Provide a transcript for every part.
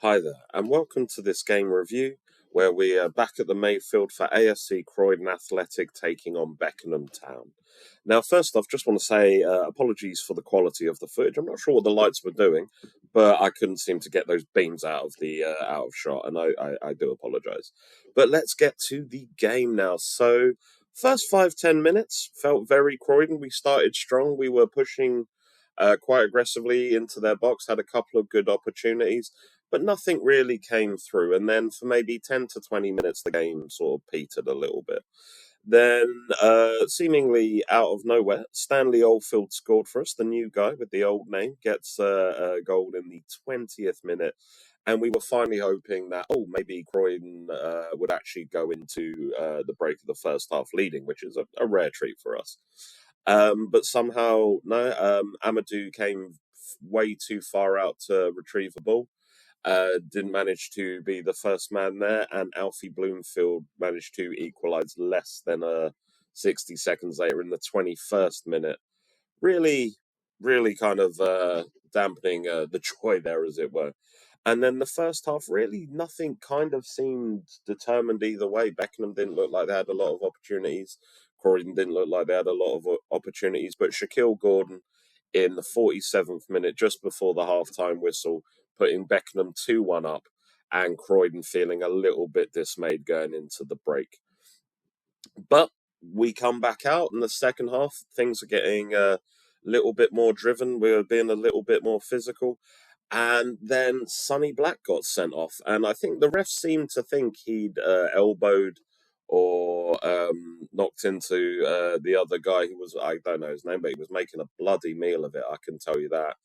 Hi there, and welcome to this game review where we are back at the Mayfield for AFC Croydon Athletic taking on Beckenham Town. Now, first off, just want to say apologies for the quality of the footage. I'm not sure what the lights were doing, but I couldn't seem to get those beams out of shot, and I do apologise. But let's get to the game now. So, first 5-10 minutes felt very Croydon. We started strong. We were pushing quite aggressively into their box, had a couple of good opportunities, but nothing really came through. And then for maybe 10 to 20 minutes, the game sort of petered a little bit. Then, seemingly out of nowhere, Stanley Oldfield scored for us. The new guy with the old name gets a goal in the 20th minute. And we were finally hoping that, maybe Croydon would actually go into the break of the first half leading, which is a rare treat for us. But somehow, no, Amadou came way too far out to retrieve the ball. Didn't manage to be the first man there, and Alfie Bloomfield managed to equalise less than 60 seconds later in the 21st minute. Really, really kind of dampening the joy there, as it were. And then the first half, really nothing kind of seemed determined either way. Beckenham didn't look like they had a lot of opportunities. Croydon didn't look like they had a lot of opportunities. But Shaquille Gordon, in the 47th minute, just before the half-time whistle, putting Beckenham 2-1 up, and Croydon feeling a little bit dismayed going into the break. But we come back out in the second half. Things are getting a little bit more driven. We're being a little bit more physical. And then Sonny Black got sent off. And I think the refs seemed to think he'd elbowed or knocked into the other guy who was, I don't know his name, but he was making a bloody meal of it, I can tell you that.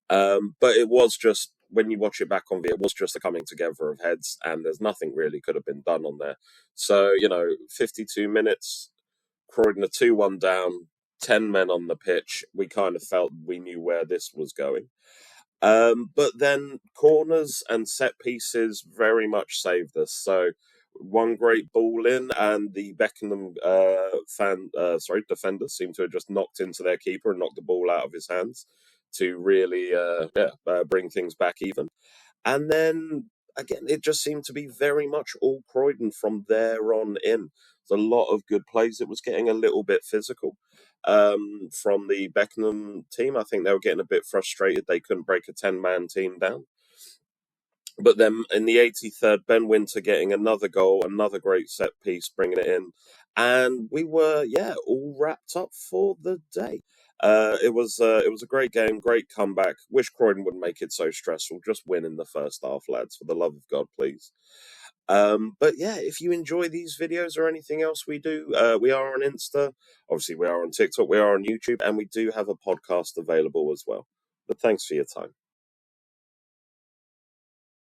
But it was just, when you watch it back on it was just a coming together of heads, and there's nothing really could have been done on there. So, 52 minutes, Croydon are 2-1 down, 10 men on the pitch. We kind of felt we knew where this was going. But then corners and set pieces very much saved us. So one great ball in, and the Beckenham defenders seemed to have just knocked into their keeper and knocked the ball out of his hands to really bring things back even. And then again, it just seemed to be very much all Croydon from there on in. There's a lot of good plays. It was getting a little bit physical from the Beckenham team. I think they were getting a bit frustrated. They couldn't break a 10-man team down. But then in the 83rd, Ben Winter getting another goal, another great set piece, bringing it in. And we were, all wrapped up for the day. It was a great game, great comeback. Wish Croydon wouldn't make it so stressful. Just win in the first half, lads, for the love of God, please. But yeah, if you enjoy these videos or anything else we do, we are on Insta. Obviously, we are on TikTok. We are on YouTube, and we do have a podcast available as well. But thanks for your time.